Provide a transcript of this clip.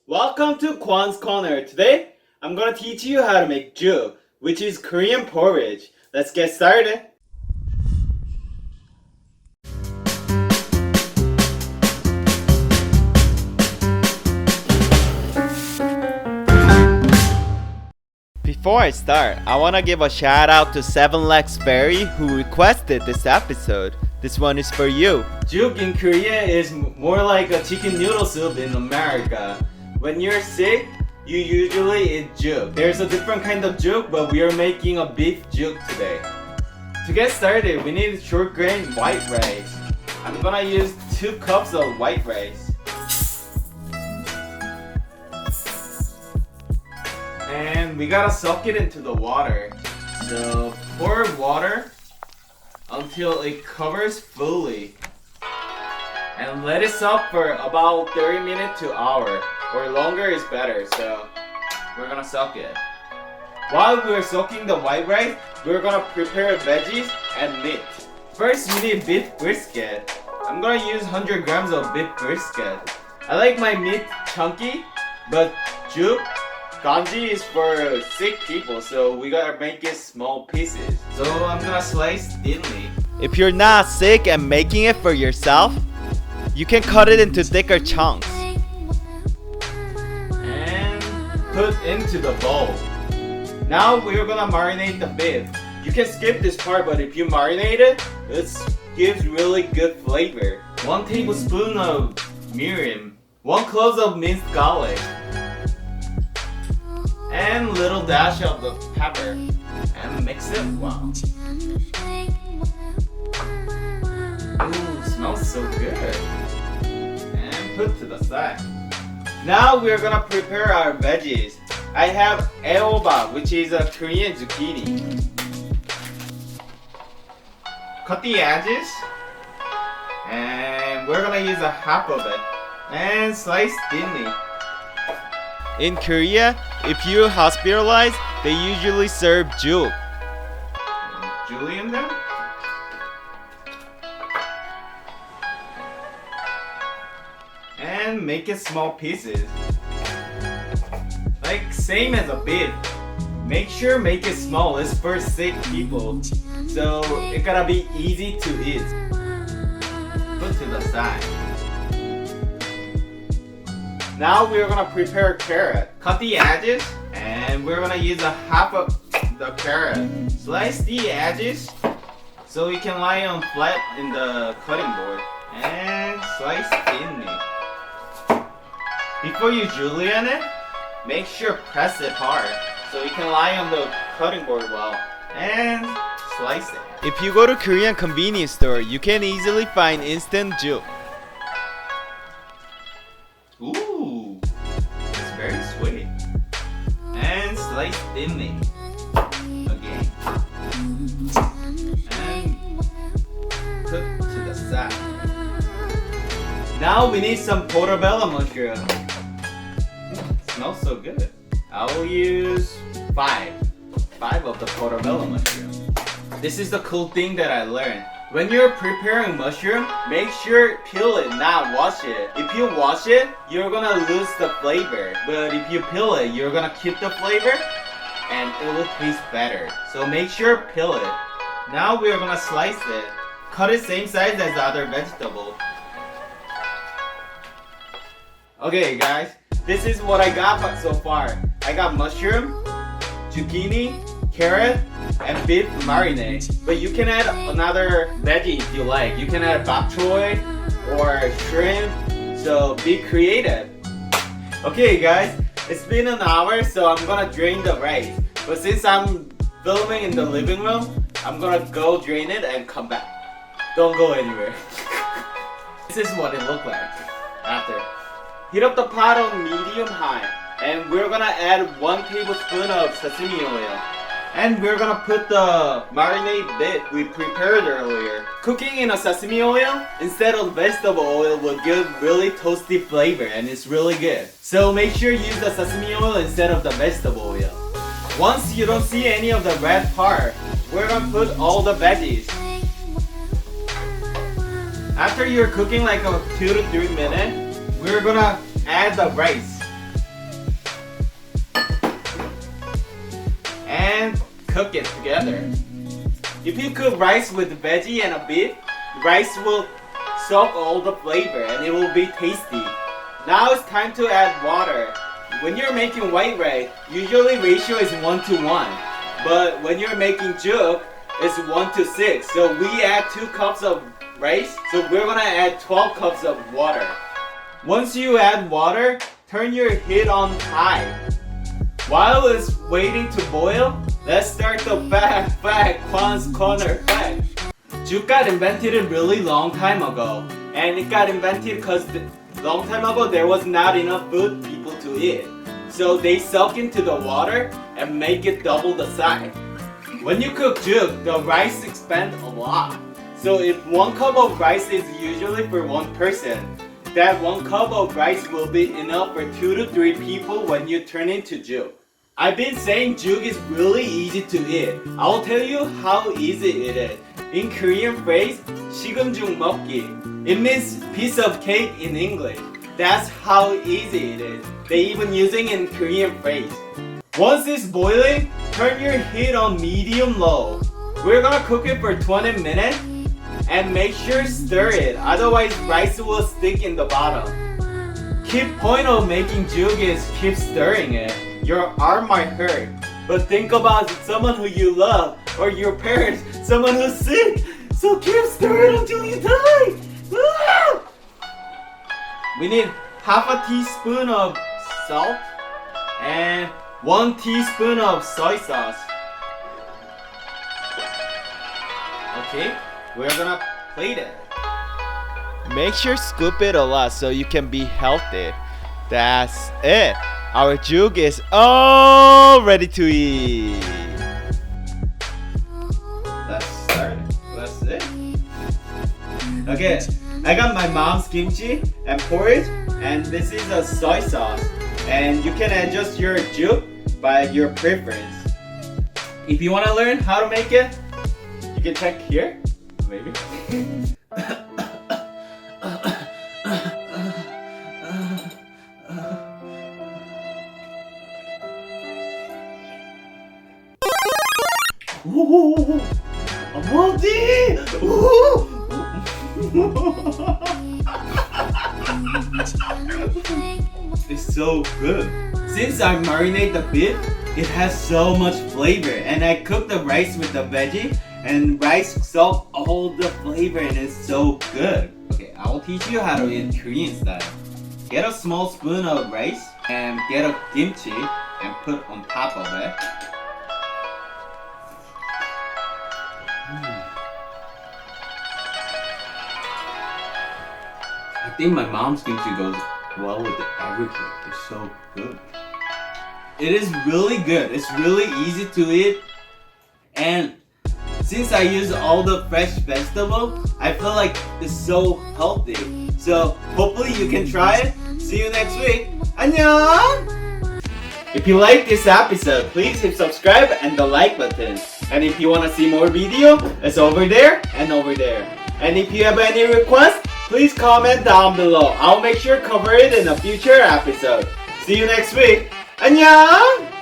Welcome to Kwon's Corner. Today, I'm gonna teach you how to make juk, which is Korean porridge. Let's get started. Before I start, I wanna give a shout out to 7legs Berry who requested this episode. This one is for you. Juk in Korea is more like a chicken noodle soup in America. When you're sick, you usually eat juk. There's a different kind of juk, but we are making a beef juk today. To get started, we need short grain white rice. I'm gonna use 2 cups of white rice. And we gotta soak it into the water. So pour water until it covers fully. And let it soak for about 30 minutes to hour. Or longer is better, so we're gonna soak it. While we're soaking the white rice, we're gonna prepare veggies and meat. First, we need beef brisket. I'm gonna use 100 grams of beef brisket. I like my meat chunky, but juk, Congee is for sick people, so we gotta make it small pieces. So I'm gonna slice thinly. If you're not sick and making it for yourself, you can cut it into thicker chunks. Put into the bowl. Now we're gonna marinate the beef. You can skip this part, but if you marinate it, it gives really good flavor. 1 tablespoon of mirin, 1 clove of minced garlic, and little dash of the pepper, and mix it well. Ooh, smells so good. And put to the side. Now we're gonna prepare our veggies. I have aoba, which is a Korean zucchini. Cut the edges, and we're gonna use a half of it, and slice thinly. In Korea, if you're hospitalized, they usually serve juk. Julian them? And make it small pieces. Like same as a beef. Make sure make it small. It's for sick people. So it gotta be easy to eat. Put to the side. Now we're gonna prepare carrot. Cut the edges and we're gonna use a half of the carrot. Slice the edges so it can lie on flat in the cutting board. And slice thinly. Before you julienne it, make sure press it hard so it can lie on the cutting board well. And slice it. If you go to Korean convenience store, you can easily find instant juk. Ooh, it's very sweet. And slice thinly. Again. And put to the side. Now we need some portobello mushroom. Smells so good. I will use 5 of the portobello mushroom. This is the cool thing that I learned. When you're preparing mushroom, make sure peel it, not wash it. If you wash it, you're gonna lose the flavor. But if you peel it, you're gonna keep the flavor and it will taste better. So make sure peel it. Now we're gonna slice it. Cut it same size as the other vegetable. Okay guys, this is what I got so far. I got mushroom, zucchini, carrot, and beef marinade. But you can add another veggie if you like. You can add bok choy or shrimp. So be creative. Okay guys, it's been an hour, so I'm gonna drain the rice. But since I'm filming in the living room, I'm gonna go drain it and come back. Don't go anywhere. This is what it looked like after. Heat up the pot on medium-high, and we're gonna add 1 tablespoon of sesame oil. And we're gonna put the marinade bit we prepared earlier. Cooking in a sesame oil instead of vegetable oil will give really toasty flavor, and it's really good. So make sure you use the sesame oil instead of the vegetable oil. Once you don't see any of the red part, we're gonna put all the veggies. After you're cooking like 2 to 3 minutes, we're gonna add the rice. cook it together. If you cook rice with veggie and a beef, rice will soak all the flavor and it will be tasty. Now it's time to add water. When you're making white rice, usually ratio is 1:1. But when you're making juk, it's 1:6. So we add 2 cups of rice. So we're gonna add 12 cups of water. Once you add water, turn your heat on high. While it's waiting to boil, let's start the fact, Kwon's corner fact. Juk got invented a really long time ago. And it got invented because long time ago there was not enough food people to eat. So they soak into the water and make it double the size. When you cook juk, the rice expands a lot. So if 1 cup of rice is usually for 1 person, that 1 cup of rice will be enough for 2 to 3 people when you turn into juk. I've been saying juk is really easy to eat. I'll tell you how easy it is. In Korean phrase, 식음죽 먹기. It means piece of cake in English. That's how easy it is. They even using in Korean phrase. Once it's boiling, turn your heat on medium-low. We're gonna cook it for 20 minutes and make sure stir it, otherwise rice will stick in the bottom. Key point of making juk is keep stirring it. Your arm might hurt, but think about someone who you love or your parents, someone who's sick. So keep stirring until you die. Ah! We need half a teaspoon of salt and 1 teaspoon of soy sauce. Okay, we're gonna plate it. Make sure scoop it a lot so you can be healthy. That's it. Our juk is all ready to eat. Let's start. That's it. Okay, I got my mom's kimchi and porridge, and this is a soy sauce. And you can adjust your juk by your preference. If you want to learn how to make it, you can check here, maybe. Ooh, 어머니! It's so good. Since I marinate the beef, it has so much flavor, and I cook the rice with the veggie, and rice soak all the flavor, and it's so good. Okay, I will teach you how to eat Korean style. Get a small spoon of rice and get a kimchi and put on top of it. I think my mom's kimchi goes well with everything. It's so good. It is really good. It's really easy to eat. And since I use all the fresh vegetables, I feel like it's so healthy. So hopefully you can try it. See you next week. 안녕! If you like this episode, please hit subscribe and the like button. And if you want to see more video, it's over there and over there. And if you have any requests, please comment down below. I'll make sure to cover it in a future episode. See you next week. 안녕!